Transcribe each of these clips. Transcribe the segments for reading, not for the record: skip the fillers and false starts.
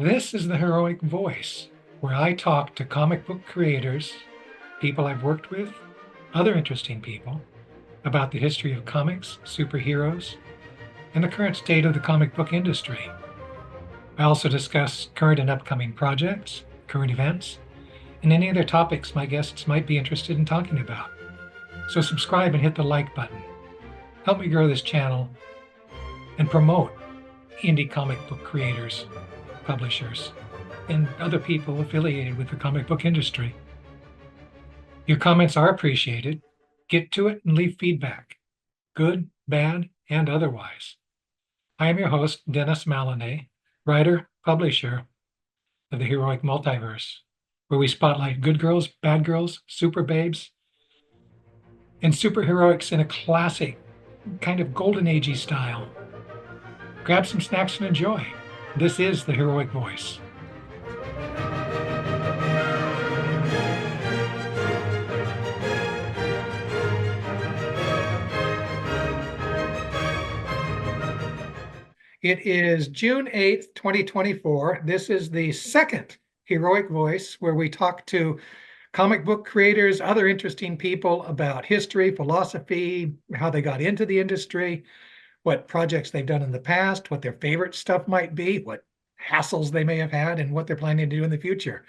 This is the Heroic Voice, where I talk to comic book creators, people I've worked with, other interesting people, about the history of comics, superheroes, and the current state of the comic book industry. I also discuss current and upcoming projects, current events, and any other topics my guests might be interested in talking about. So subscribe and hit the like button. Help me grow this channel and promote indie comic book creators, publishers, and other people affiliated with the comic book industry. Your comments are appreciated. Get to it and leave feedback, good, bad, and otherwise. I am your host, Dennis Mallonee, writer, publisher of the Heroic Multiverse, where we spotlight good girls, bad girls, super babes, and superheroics in a classic, kind of golden agey style. Grab some snacks and enjoy. This is the Heroic Voice. It is June 8th, 2024. This is the second Heroic Voice, where we talk to comic book creators, other interesting people about history, philosophy, how they got into the industry, what projects they've done in the past, what their favorite stuff might be, what hassles they may have had, and what they're planning to do in the future.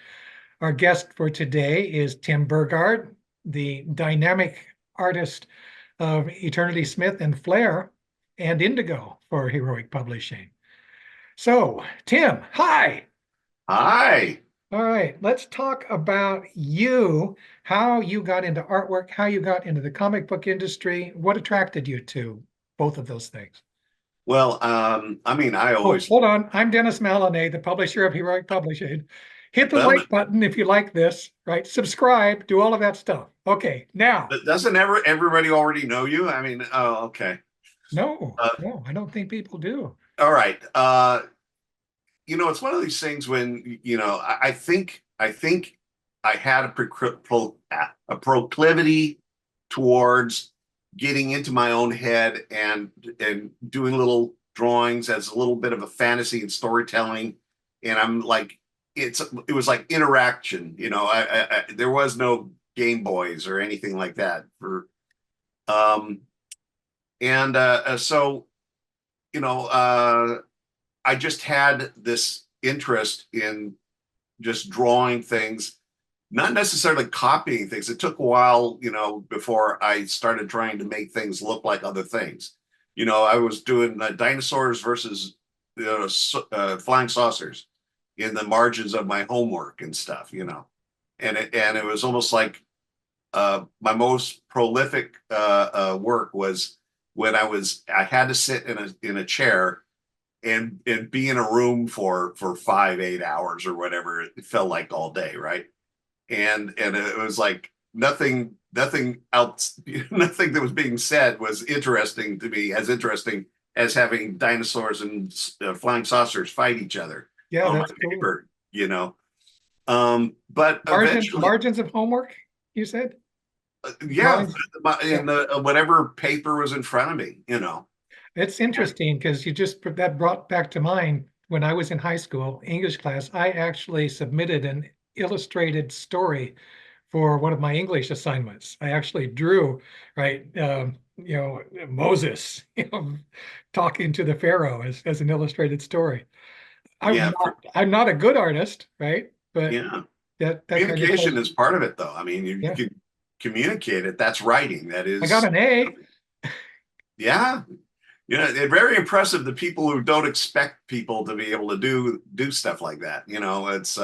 Our guest for today is Tim Burgard, the dynamic artist of Eternity Smith and Flare and Indigo for Heroic Publishing. So, Tim, hi. Hi. All right, let's talk about you, how you got into artwork, how you got into the comic book industry, what attracted you to both of those things. Well, I always hold on. I'm Dennis Mallonee, the publisher of Heroic Publishing. Hit the well, like button if you like this, right? Subscribe, do all of that stuff. Okay, now. but doesn't everybody already know you? Oh, okay. No, I don't think people do. All right. It's one of these things when, I think I had a proclivity towards getting into my own head and doing little drawings as a little bit of a fantasy and storytelling. And I'm like, it was like interaction, there was no Game Boys or anything like that for, so, I just had this interest in just drawing things, not necessarily copying things. It took a while, before I started trying to make things look like other things. I was doing dinosaurs versus flying saucers in the margins of my homework and stuff, and it was almost like my most prolific work was when I had to sit in a chair and be in a room for 5-8 hours or whatever it felt like all day, right? And it was like nothing else, nothing that was being said was interesting to me, as interesting as having dinosaurs and flying saucers fight each other. Yeah, on that's my cool. paper, but eventually, margins of homework, you said? yeah, in the whatever paper was in front of me, It's interesting because that brought back to mind when I was in high school, English class, I actually submitted an illustrated story for one of my English assignments. I actually drew, right, Moses, talking to the Pharaoh as an illustrated story. I'm not a good artist, right? But yeah, that communication is part of it, though. I mean, you can communicate it. That's writing. That is. I got an A. Yeah. It's very impressive, the people who don't expect people to be able to do stuff like that. It's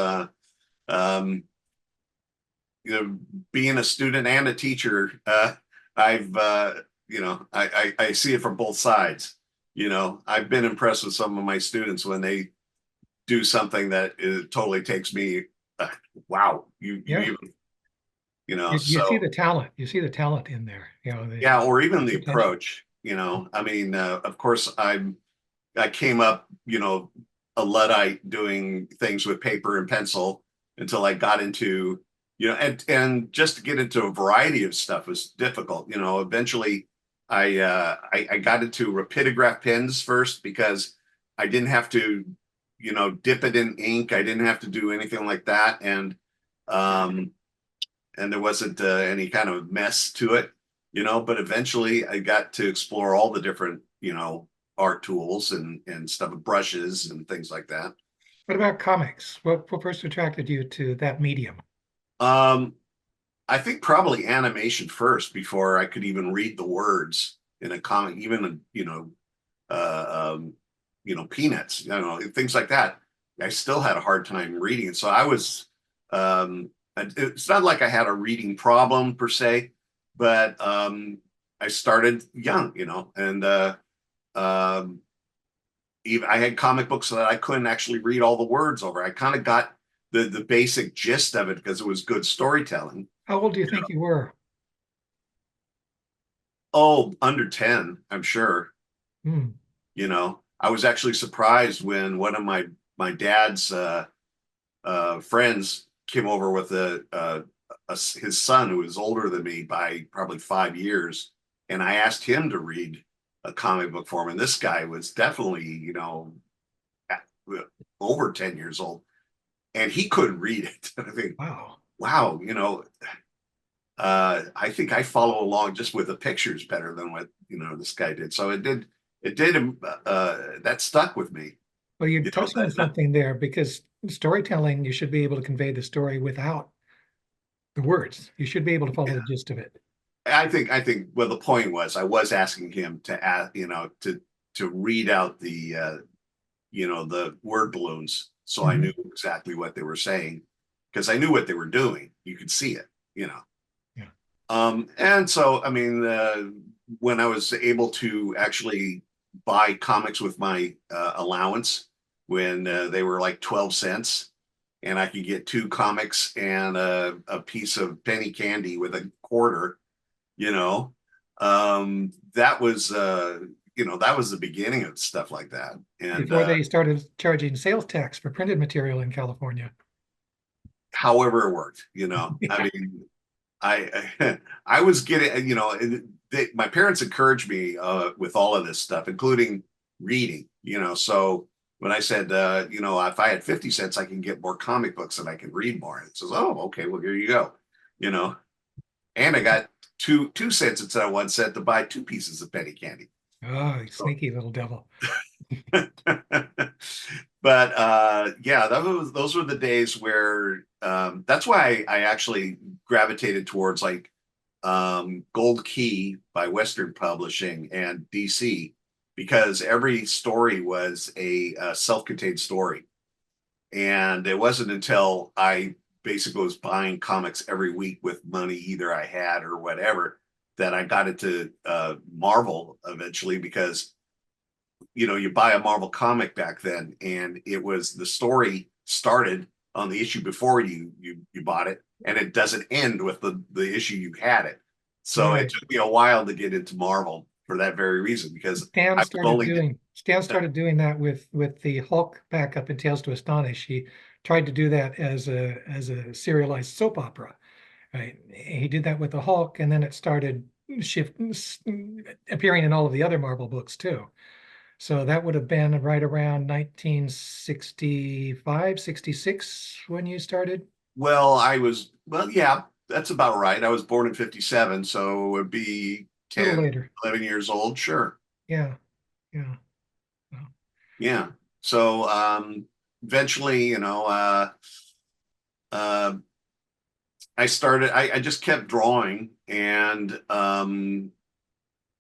being a student and a teacher, I've I see it from both sides. I've been impressed with some of my students when they do something that totally takes me, wow, you see the talent. You see the talent in there. Yeah, or even the approach. Of course, I came up, a Luddite doing things with paper and pencil until I got into, and just to get into a variety of stuff was difficult. Eventually I got into rapidograph pens first because I didn't have to dip it in ink. I didn't have to do anything like that. Um, and there wasn't any kind of mess to it, but eventually I got to explore all the different, art tools and stuff, brushes and things like that. What about comics? What first attracted you to that medium? Um, I think probably animation first before I could even read the words in a comic, even, Peanuts, things like that. I still had a hard time reading. So it's not like I had a reading problem per se, but I started young, and um, even I had comic books that I couldn't actually read all the words over. I kind of got the basic gist of it because it was good storytelling. How old do you You know, think you were? oh, under 10, I'm sure. Hmm. I was actually surprised when one of my dad's friends came over with his son who was older than me by probably 5 years, and I asked him to read a comic book for him. And this guy was definitely, over 10 years old, and he couldn't read it. And I think, Wow. wow, I think I follow along just with the pictures better than what this guy did. So that stuck with me. Well, you You know, touched on something there because storytelling, you should be able to convey the story without the words. You should be able to follow the gist of it. I think well the point was I was asking him to ask, to read out the word balloons so I Mhm. knew exactly what they were saying because I knew what they were doing. You could see it, Yeah. and so I mean when I was able to actually buy comics with my allowance when they were like 12 cents and I could get two comics and a piece of penny candy with a quarter, you know that was the beginning of stuff like that. And Before they started charging sales tax for printed material in California. however it worked, I Yeah. mean, I was getting, my parents encouraged me with all of this stuff, including reading, so when I said, if I had 50 cents I can get more comic books and I can read more, it says, oh, okay, well, here you go, you know and I got 2 cents instead of 1 cent to buy two pieces of penny candy. Oh, So sneaky little devil. but yeah, those were the days where that's why I actually gravitated towards like Gold Key by Western Publishing and DC because every story was a self-contained story. And it wasn't until I basically was buying comics every week with money either I had or whatever that I got into Marvel eventually because you buy a Marvel comic back then, and it was the story started on the issue before you bought it, and it doesn't end with the issue you had it. So it Right. took me a while to get into Marvel for that very reason because I was only Stan started doing that with the Hulk backup in Tales to Astonish. He tried to do that as a serialized soap opera. Right. He did that with the Hulk, and then it started appearing in all of the other Marvel books too. So that would have been right around 1965, 66 when you started. yeah, that's about right. I was born in 57, so it would be A little 10, later. 11 years old, sure. Yeah. Yeah. Well, Yeah. So eventually, uh, I just kept drawing, and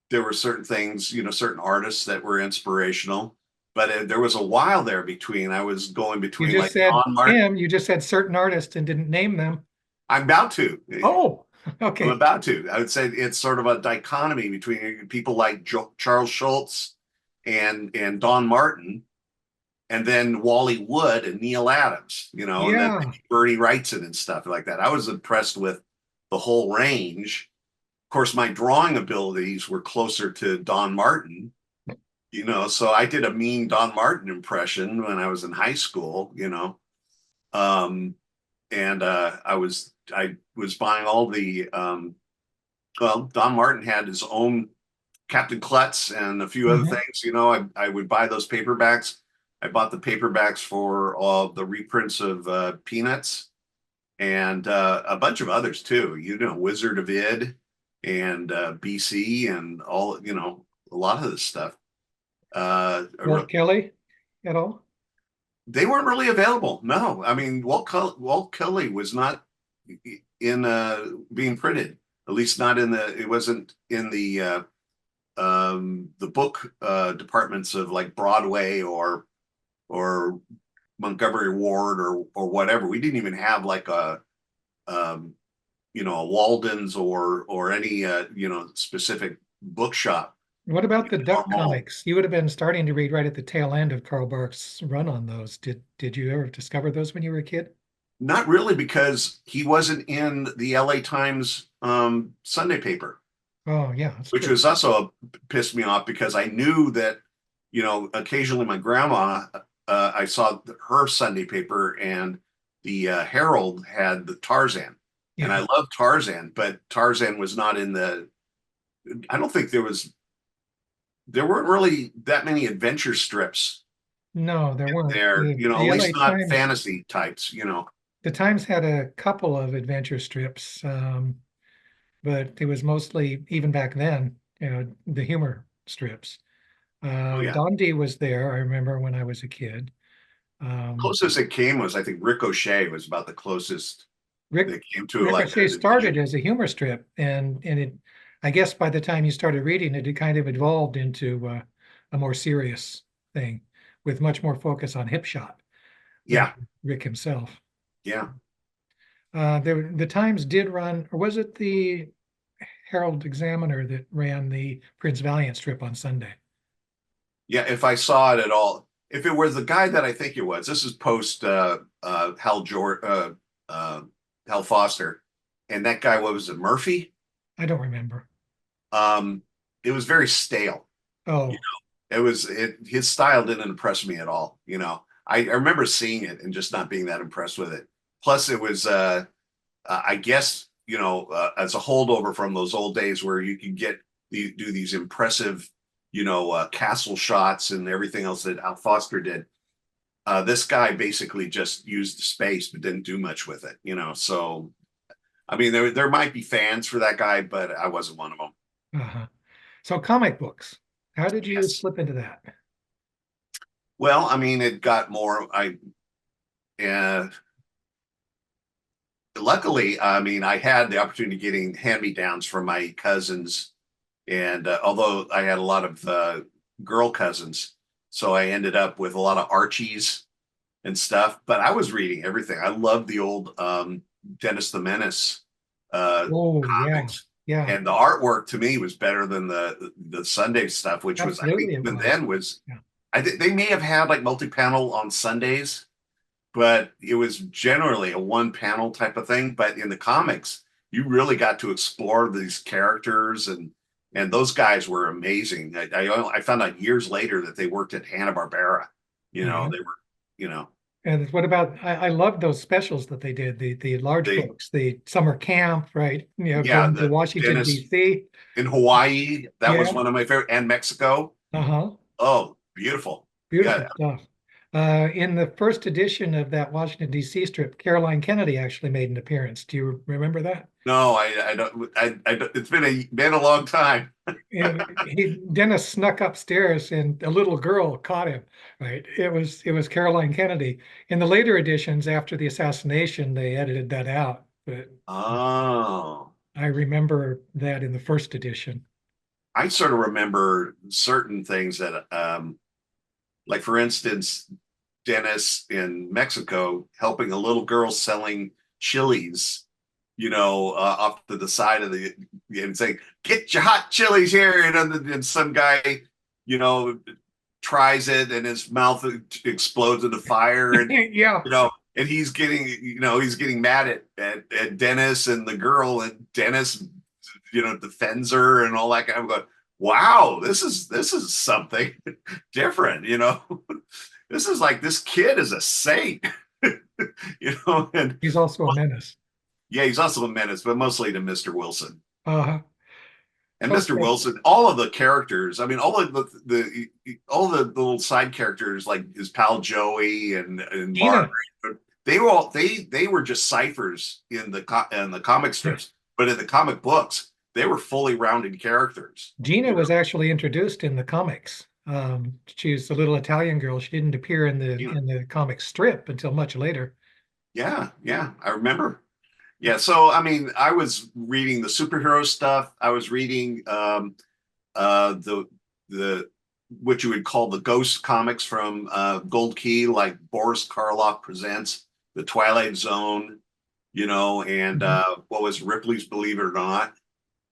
there were certain things, certain artists that were inspirational. But there was a while there between. I was going you between just like said Don Martin. Tim, you just said certain artists and didn't name them. I'm about to. Oh, I'm okay. about to. I would say it's sort of a dichotomy between people like Charles Schultz and Don Martin, and then Wally Wood and Neil Adams, and then Yeah. Bernie Wrightson and stuff like that. I was impressed with the whole range. Of course, my drawing abilities were closer to Don Martin, so I did a mean Don Martin impression when I was in high school, um, and I was buying all the well, Don Martin had his own Captain Klutz and a few other Mhm. things. I would buy those paperbacks I bought the paperbacks for all the reprints of Peanuts and a bunch of others too. You know, Wizard of Id and BC and all, you know, a lot of this stuff. Walt Kelly at all? They weren't really available. No, I mean Walt Kelly was not in being printed. At least not in the. It wasn't in the book departments of like Broadway or Montgomery Ward or whatever. We didn't even have like a you know, a Walden's or any you know, specific bookshop. What about the Duck Mall. comics? You would have been starting to read right at the tail end of Carl Barks' run on those. Did you ever discover those when you were a kid? Not really, because he wasn't in the LA Times Sunday paper, Oh, yeah, that's which true. was also pissed me off because I knew that, you know, occasionally my grandma, I saw her Sunday paper and the Herald had the Tarzan. And I Yeah. love Tarzan, but Tarzan was not in I don't think there weren't really that many adventure strips No, there weren't. there, you know, at The least LA not Times, fantasy types, you know. the Times had a couple of adventure strips, but it was mostly, even back then, the humor strips. Oh yeah. Dondi was there, I remember when I was a kid. Um, Closest it came was, I think, Ricochet was about the closest Rick they came to like Ricochet an started adventure. as a humor strip, and it, I guess by the time you started reading it, it kind of evolved into a more serious thing with much more focus on hip shot than Yeah, Rick himself. yeah, The Times did run, or was it the Herald Examiner that ran the Prince Valiant strip on Sunday? yeah. If I saw it at all, if it was the guy that I think it was, this is post uh, Hal Foster, and that guy, what was it, Murphy? I don't remember. Um, it was very stale. You Oh, know, his style didn't impress me at all. You know, I remember seeing it and just not being that impressed with it. Plus, it was I guess, you know, as a holdover from those old days where you could do these impressive, you know, castle shots and everything else that Al Foster did. This guy basically just used the space but didn't do much with it, you know. So I mean, there might be fans for that guy, but I wasn't one of them. uh-huh. So comic books. How did you Yes. slip into that? Well, I mean, it got more. Uh, Luckily, I mean, I had the opportunity of getting hand-me-downs from my cousins, and although I had a lot of girl cousins, so I ended up with a lot of Archies and stuff. But I was reading everything. I loved the old Dennis the Menace uh, Oh, yeah, comics, yeah, and the artwork to me was better than the Sunday stuff, which was, I think absolutely it even was. then was, Yeah. I think they may have had like multi-panel on Sundays, but it was generally a one panel type of thing. But in the comics, you really got to explore these characters, and those guys were amazing. I found out years later that they worked at Hanna-Barbera. You Oh, know, yeah. they were, you know, And what about, I loved those specials that they did, the large they, books, the summer camp, right? yeah, Going to the Washington, Dennis D.C. in Hawaii, that was Yeah. one of my favorite, and Mexico. Uh-huh. Oh, beautiful. Beautiful Yeah. stuff. In the first edition of that Washington, D.C. strip, Caroline Kennedy actually made an appearance. Do you remember that? No, I don't, I don't, it's been a long time. Dennis snuck upstairs and a little girl caught him, right? It was Caroline Kennedy. In the later editions after the assassination, they edited that out, but Oh. I remember that in the first edition. I sort of remember certain things that, like for instance, Dennis in Mexico helping a little girl selling chilies, you know, off to the side of the and saying, "Get your hot chilies here," and some guy, you know, tries it and his mouth explodes into fire, and Yeah, you know, and he's getting, you know, he's getting mad at Dennis and the girl, and Dennis, you know, defends her and all that kind of going, wow, this is something different, you know. This is like this kid is a saint, you know, and he's also a menace. yeah, he's also a menace, but mostly to Mr. Wilson. Uh, And Mr. Okay. Wilson, all of the characters. I mean, all of all the little side characters like his pal Joey and Margaret. Gina. They were all they were just ciphers in the comic Yeah. strips, but in the comic books, they were fully rounded characters. Gina You know, was actually introduced in the comics. She's the little Italian girl. She didn't appear in you know. the comic strip until much later. Yeah, yeah, I remember. Yeah, so I mean, I was reading the superhero stuff. I was reading the what you would call the ghost comics from Gold Key, like Boris Karloff presents the Twilight Zone, and Mhm. what was Ripley's Believe It or Not,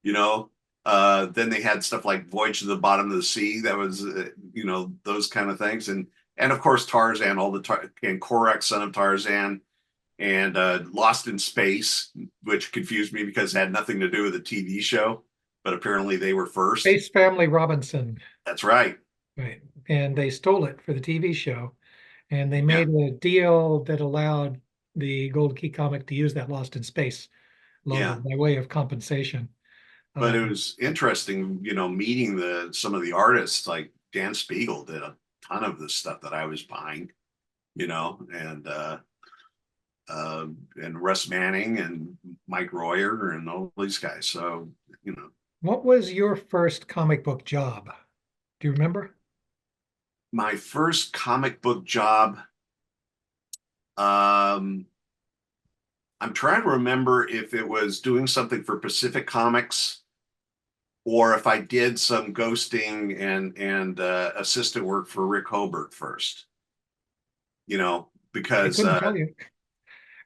you know. Then they had stuff like Voyage to the Bottom of the Sea. That was, those kind of things, and of course Tarzan, and Korak, Son of Tarzan, and Lost in Space, which confused me because it had nothing to do with the TV show, but apparently they were first. Space Family Robinson, That's right. right? And they stole it for the TV show, and they Yeah, made a deal that allowed the Gold Key comic to use that Lost in Space logo yeah. by way of compensation. But it Um, was interesting, meeting some of the artists. Like Dan Spiegel did a ton of the stuff that I was buying, and Russ Manning and Mike Royer and all these guys. So, what was your first comic book job? Do you remember? my first comic book job, um, I'm trying to remember if it was doing something for Pacific Comics or if I did some ghosting and assistant work for Rick Hobart first, I because couldn't tell you.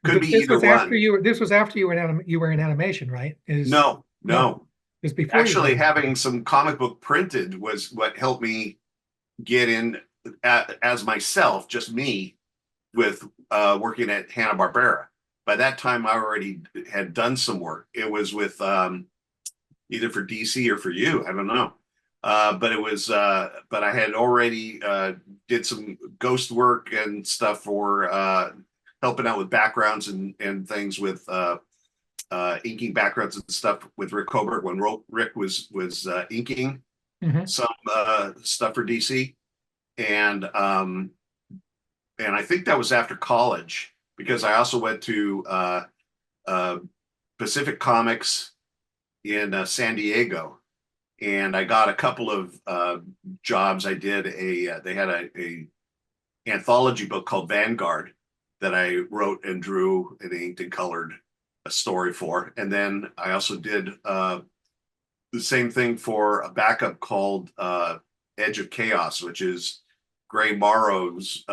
could But be either one. this was after you were in animation, right? Is No, no, no. it's before you were Actually, in. having some comic book printed was what helped me get in as myself, just me, with working at Hanna-Barbera. By that time, I already had done some work. It was with either for DC or for you. I don't know. But I had already did some ghost work and stuff for helping out with backgrounds and things with inking backgrounds and stuff with Rick Hobart when Rick was inking Mhm. some stuff for DC, and I think that was after college because I also went to uh, Pacific Comics in San Diego, and I got a couple of jobs. I did they had a anthology book called Vanguard that I wrote and drew and inked and colored a story for, and then I also did the same thing for a backup called Edge of Chaos, which is Gray Morrow's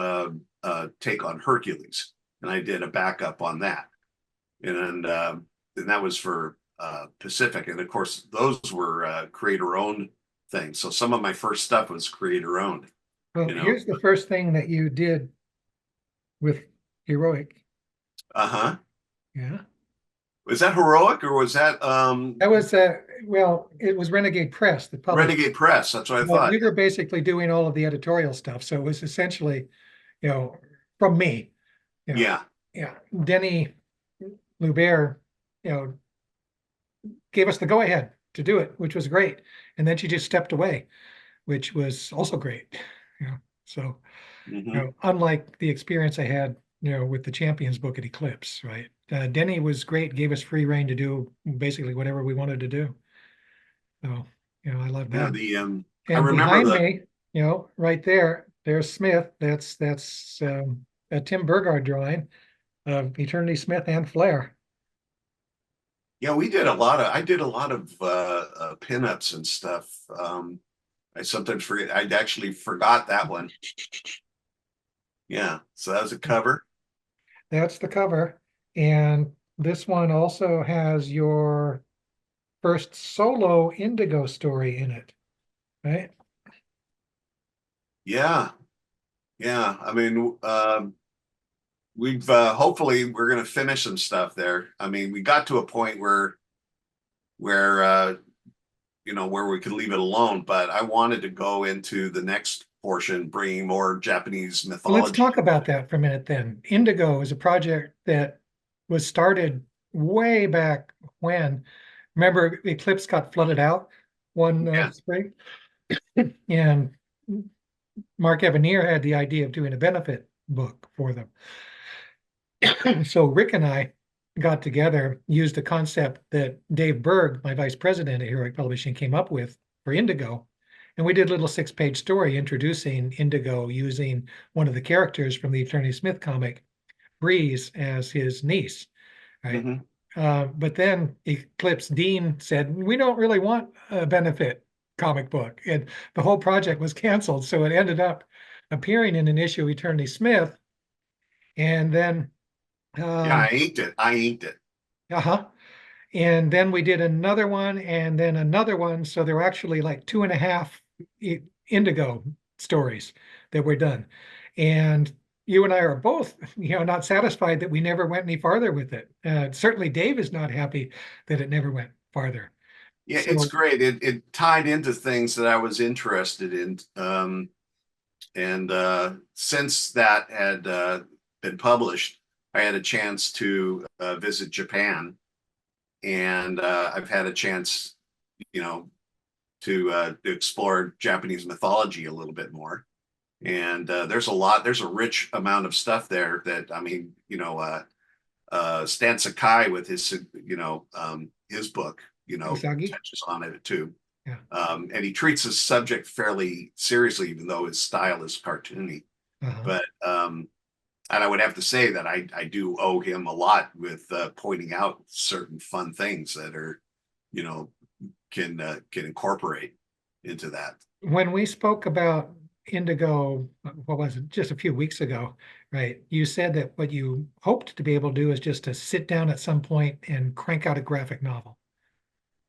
take on Hercules, and I did a backup on that, and that was for Pacific, and of course those were creator owned things. So some of my first stuff was creator owned. Well, here's the first thing that you did with Heroic. Uh-huh. Yeah. Was that Heroic or was that That was well, it was Renegade Press that published. Renegade Press? That's what I But thought. we were basically doing all of the editorial stuff. So it was essentially, you know, from me. You know, Yeah. yeah. Denny Lubert, you know, gave us the go ahead to do it, which was great. And then she just stepped away, which was also great. You know, so Mm-hmm. unlike the experience I had, with the Champions book at Eclipse, right? Denny was great, gave us free reign to do basically whatever we wanted to do. So, I love Yeah, that. I And remember behind me, right there's Smith. That's a Tim Burgard drawing of Eternity Smith and Flair. yeah, I did a lot of pinups and stuff. I sometimes forget. I actually forgot that one. Yeah, so that was a cover. That's the cover. And this one also has your first solo Indigo story in it, right? Yeah, yeah. I mean, we've hopefully we're going to finish some stuff there. I mean, we got to a point where where we could leave it alone, but I wanted to go into the next portion, bringing more Japanese Well, let's mythology. talk about that for a minute then. Indigo is a project that was started way back when. Remember, Eclipse got flooded out? one Yes. spring, and Mark Evanier had the idea of doing a benefit book for them. So Rick and I got together, used a concept that Dave Berg, my vice president at Heroic Publishing, came up with for Indigo. And we did a little 6-page story introducing Indigo using one of the characters from the Attorney Smith comic, Breeze, as his niece, right? Mhm. But then Eclipse Dean said, we don't really want a benefit comic book. And the whole project was canceled. So it ended up appearing in an issue of Eternity Smith. And then Yeah, I inked it. I inked it. uh-huh. And then we did another one and then another one. So there were actually like 2.5 Indigo stories that were done. And you and I are both, not satisfied that we never went any farther with it. Certainly Dave is not happy that it never went farther. Yeah, it's So great. It tied into things that I was interested in. And since that had been published, I had a chance to visit Japan, and I've had a chance, to explore Japanese mythology a little bit more. And there's a rich amount of stuff there that, I mean, Stan Sakai with his book, Usagi, touches on it too. yeah. And he treats his subject fairly seriously, even though his style is cartoony. Uh-huh. But and I would have to say that I do owe him a lot with pointing out certain fun things that are, can incorporate into that. When we spoke about Indigo, what was it, just a few weeks ago, right? You said that what you hoped to be able to do is just to sit down at some point and crank out a graphic novel.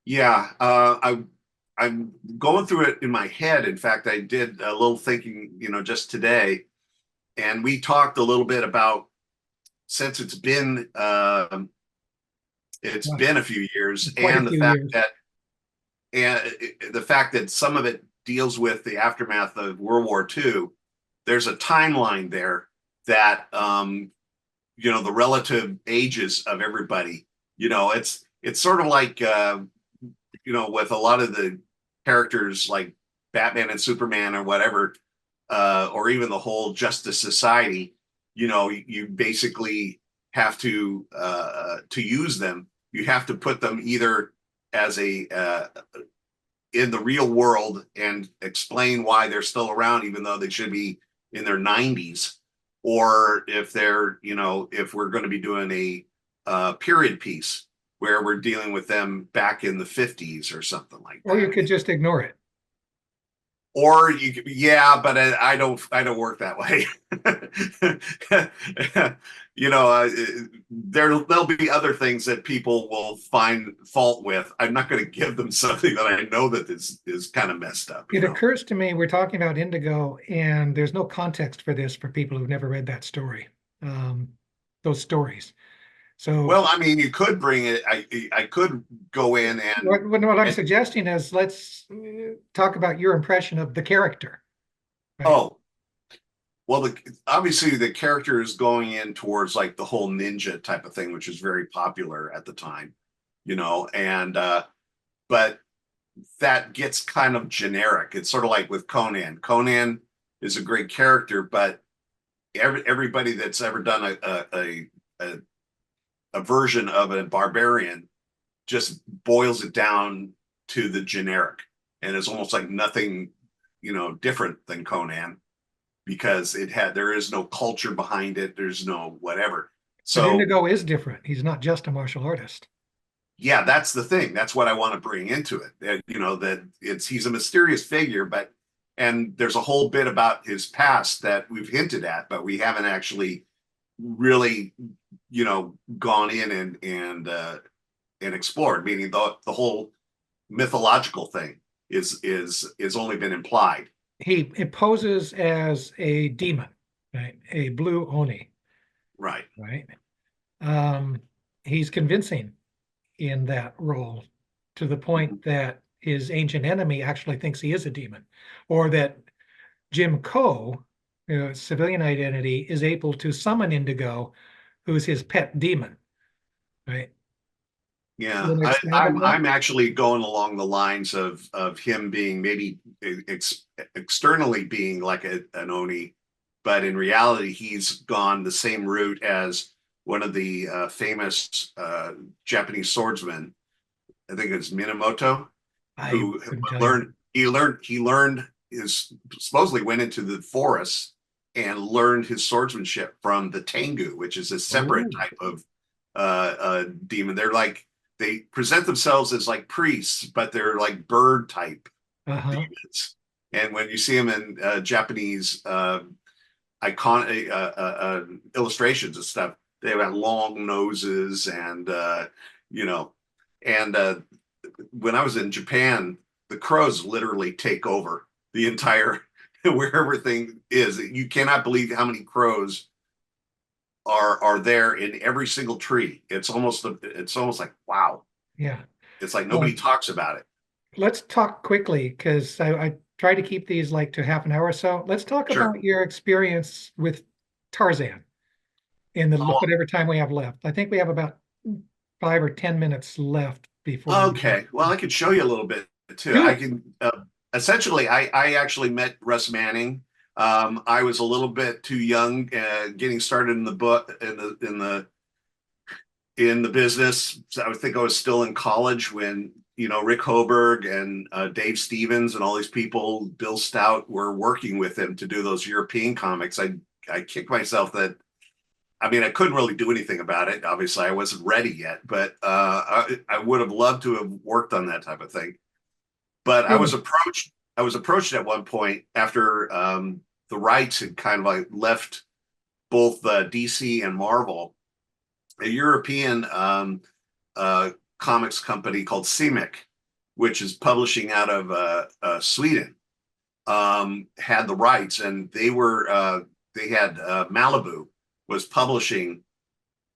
Yeah, I'm going through it in my head. In fact, I did a little thinking, just today, and we talked a little bit about, since it's been a few years, Quite a and few years. the fact that some of it deals with the aftermath of World War II. There's a timeline there that the relative ages of everybody. It's sort of like with a lot of the characters like Batman and Superman or whatever, or even the whole Justice Society. You basically have to use them. You have to put them either as in the real world and explain why they're still around, even though they should be in their 90s, or if they're, if we're going to be doing a period piece where we're dealing with them back in the 50s or something like that. Or you could just ignore it. Or yeah, but I don't work that way. There'll be other things that people will find fault with. I'm not going to give them something that I know that is kind of messed up. It occurs to me, we're talking about Indigo, and there's no context for this for people who've never read that story, those stories. So, well, I mean, you could bring it. I could go in and what I'm suggesting is let's talk about your impression of the character. Right? Oh, well, obviously the character is going in towards like the whole ninja type of thing, which is very popular at the time, and but that gets kind of generic. It's sort of like with Conan. Conan is a great character, but everybody that's ever done a version of a barbarian just boils it down to the generic, and it's almost like nothing, different than Conan, because there is no culture behind it. There's no whatever. So but Indigo is different. He's not just a martial artist. Yeah, that's the thing. That's what I want to bring into it. That he's a mysterious figure, and there's a whole bit about his past that we've hinted at, but we haven't actually really, gone in and explored. Meaning the whole mythological thing is only been implied. He poses as a demon, right? A blue Oni. Right. Right. He's convincing in that role to the point that his ancient enemy actually thinks he is a demon, or that Jim Coe, civilian identity, is able to summon Indigo, who's his pet demon, right? Yeah, You want to I, expand on I'm that? I'm actually going along the lines of him being maybe externally being like an Oni, but in reality he's gone the same route as one of the famous Japanese swordsmen. I think it's Minamoto, I who couldn't tell you. learned his supposedly went into the forest and learned his swordsmanship from the Tengu, which is a separate Oh, type of demon. They're like they present themselves as like priests, but they're like bird type uh-huh. demons. And when you see them in Japanese icon illustrations and stuff, they have long noses and you know, and when I was in Japan, the crows literally take over the entire where everything is. You cannot believe how many crows are there in every single tree. It's almost like wow. Yeah. It's like nobody Well, talks about it. let's talk quickly because I try to keep these like to half an hour or so. Let's talk Sure. about your experience with Tarzan in the Oh, whatever time we have left. I think we have about 5 or 10 minutes left before we okay. Well, I could show you a little bit too. do I it. can essentially. I actually met Russ Manning. I was a little bit too young, getting started in the book in the business. So I think I was still in college when Rick Hoberg and Dave Stevens and all these people, Bill Stout, were working with him to do those European comics. I kicked myself that I mean I couldn't really do anything about it. Obviously, I wasn't ready yet, but I would have loved to have worked on that type of thing. But I was Yeah. approached. I was approached at one point after the rights had kind of like left both DC and Marvel, a European comics company called CMYK, which is publishing out of Sweden, had the rights, and they had Malibu was publishing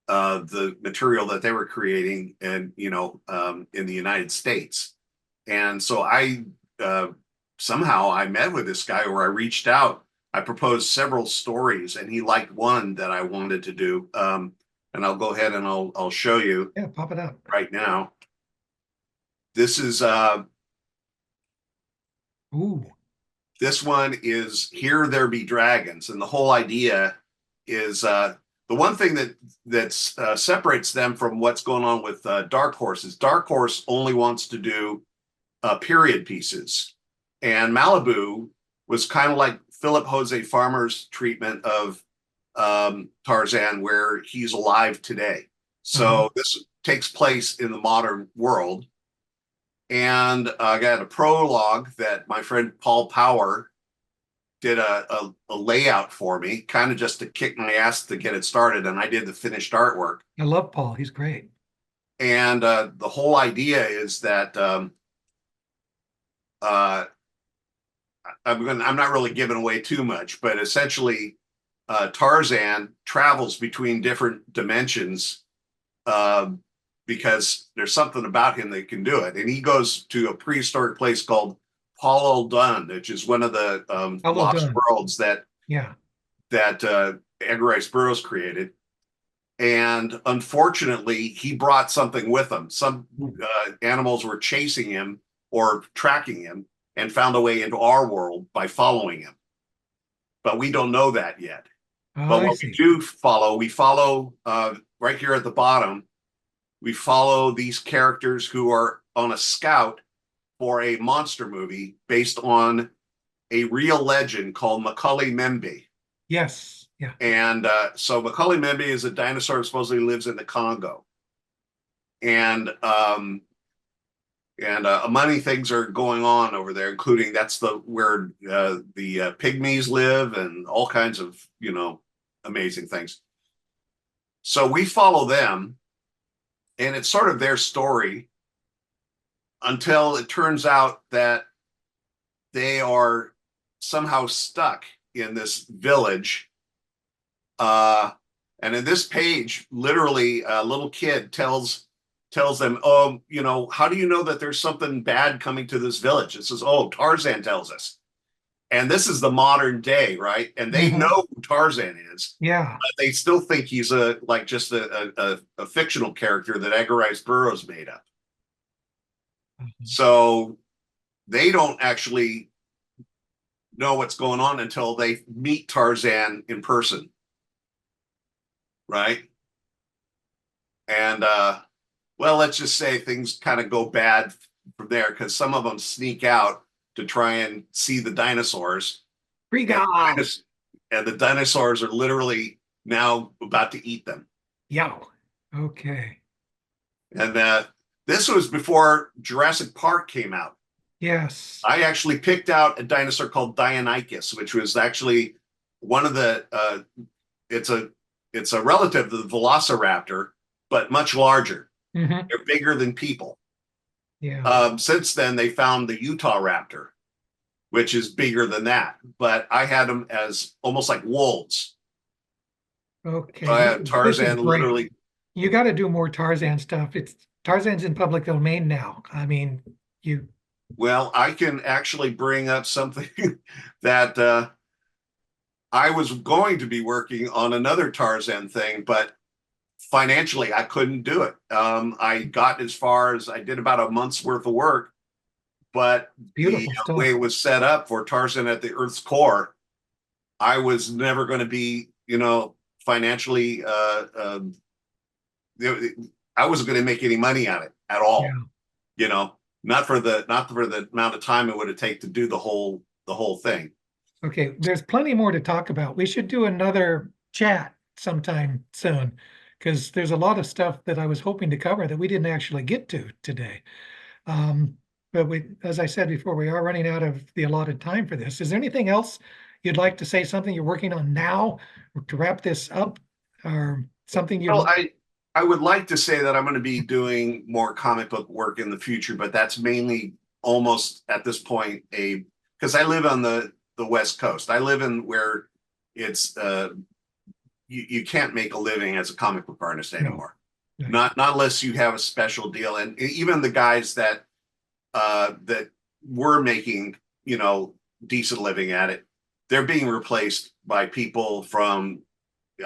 the material that they were creating, and in the United States. And so I somehow I met with this guy, where I reached out. I proposed several stories, and he liked one that I wanted to do. And I'll go ahead and I'll show you Yeah, pop it up. right now. This is Ooh. this one is Here There Be Dragons, and the whole idea is the one thing that separates them from what's going on with Dark Horse is Dark Horse only wants to do period pieces, and Malibu was kind of like Philip Jose Farmer's treatment of Tarzan, where he's alive today. Uh-huh. So this takes place in the modern world. And I got a prologue that my friend Paul Power did a layout for me, kind of just to kick my ass to get it started. And I did the finished artwork. I love Paul. He's great. And the whole idea is that uh, I'm not really giving away too much, but essentially, Tarzan travels between different dimensions um, because there's something about him that can do it. And he goes to a prehistoric place called Paul Dun, which is one of the How well lost done. worlds Yeah. that Edgar Rice Burroughs created. And unfortunately, he brought something with him. Some animals were chasing him or tracking him, and found a way into our world by following him. But we don't know that yet. Oh, But I what see. we follow right here at the bottom, we follow these characters who are on a scout for a monster movie based on a real legend called Macaulay Membe. Yes. Yeah. And so Macaulay Membe is a dinosaur that supposedly lives in the Congo. And money things are going on over there, including that's where the pygmies live, and all kinds of amazing things. So we follow them, and it's sort of their story until it turns out that they are somehow stuck in this village. And in this page, literally, a little kid tells them, "Oh, how do you know that there's something bad coming to this village?" It says, "Oh, Tarzan tells us." And this is the modern day, right? And they know who Tarzan is, Yeah. but they still think he's just a fictional character that Edgar Rice Burroughs made up. So they don't actually know what's going on until they meet Tarzan in person, right? And well, let's just say things kind of go bad from there because some of them sneak out to try and see the dinosaurs. Freak And, out. and the dinosaurs are literally now about to eat them. Yeah. Okay. And this was before Jurassic Park came out. Yes. I actually picked out a dinosaur called Deinonychus, which was actually one of the it's a relative of the Velociraptor, but much larger. Mm-hmm. They're bigger than people. Yeah. Since then, they found the Utah Raptor, which is bigger than that. But I had them as almost like wolves. Okay. So I had This is Tarzan great. literally. You got to do more Tarzan stuff. Tarzan's in public domain now. I mean, you. Well, I can actually bring up something that I was going to be working on another Tarzan thing, but financially I couldn't do it. I got as far as I did about a month's worth of work, but Beautiful the stuff. way it was set up for Tarzan at the Earth's core, I was never going to be, financially. I wasn't going to make any money on it at all. Yeah. Not for the amount of time it would have taken to do the whole thing. Okay, there's plenty more to talk about. We should do another chat sometime soon because there's a lot of stuff that I was hoping to cover that we didn't actually get to today. But as I said before, we are running out of the allotted time for this. Is there anything else you'd like to say, something you're working on now to wrap this up, or something you'd Well, I would like to say that I'm going to be doing more comic book work in the future, but that's mainly almost at this point because I live on the West Coast. I live in where it's you can't make a living as a comic book artist anymore. No. Not unless you have a special deal. And even the guys that were making, decent living at it, they're being replaced by people from,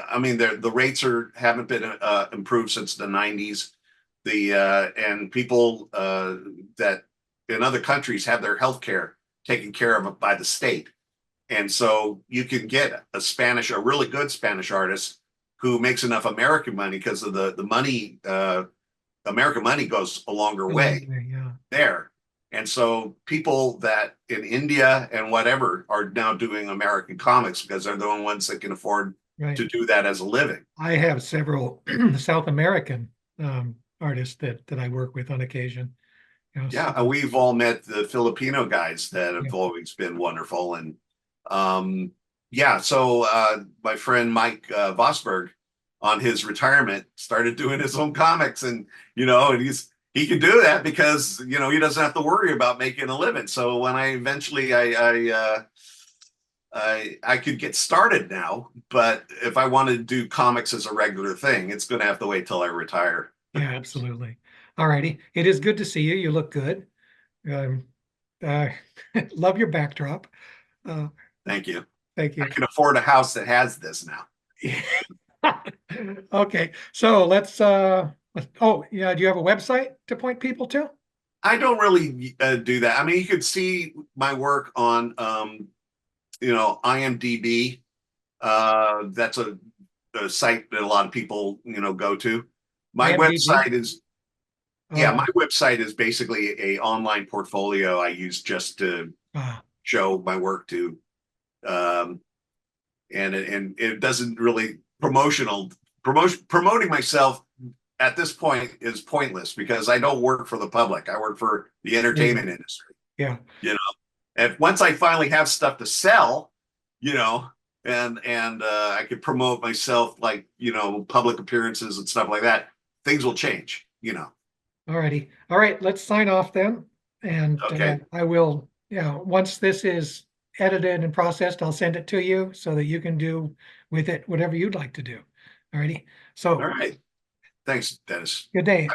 I mean, the rates haven't been improved since the 90s. And people that in other countries have their health care taken care of by the state. And so you can get a really good Spanish artist who makes enough American money because of the money, American money goes a longer way there. And so people that in India and whatever are now doing American comics because they're the only ones that can afford to do that as a living. I have several South American artists that I work with on occasion. Yeah, and we've all met the Filipino guys that have always been wonderful. And so my friend Mike Vosberg on his retirement started doing his own comics, and and he could do that because he doesn't have to worry about making a living. So when I eventually I could get started now, but if I wanted to do comics as a regular thing, it's going to have to wait till I retire. Yeah, absolutely. All righty. It is good to see you. You look good. Love your backdrop. Thank you. Thank you. I can afford a house that has this now. Okay. So let's, do you have a website to point people to? I don't really do that. I mean, you could see my work on, IMDB. That's a site that a lot of people, go to. My website is, my website is basically a online portfolio I use just to show my work to. And it doesn't really promoting myself at this point is pointless because I don't work for the public. I work for the entertainment industry. Yeah. And once I finally have stuff to sell, and I could promote myself like, public appearances and stuff like that, things will change, All righty. All right, let's sign off then. And I will, once this is edited and processed, I'll send it to you so that you can do with it whatever you'd like to do. All righty. So, all right. Thanks, Dennis. Good day.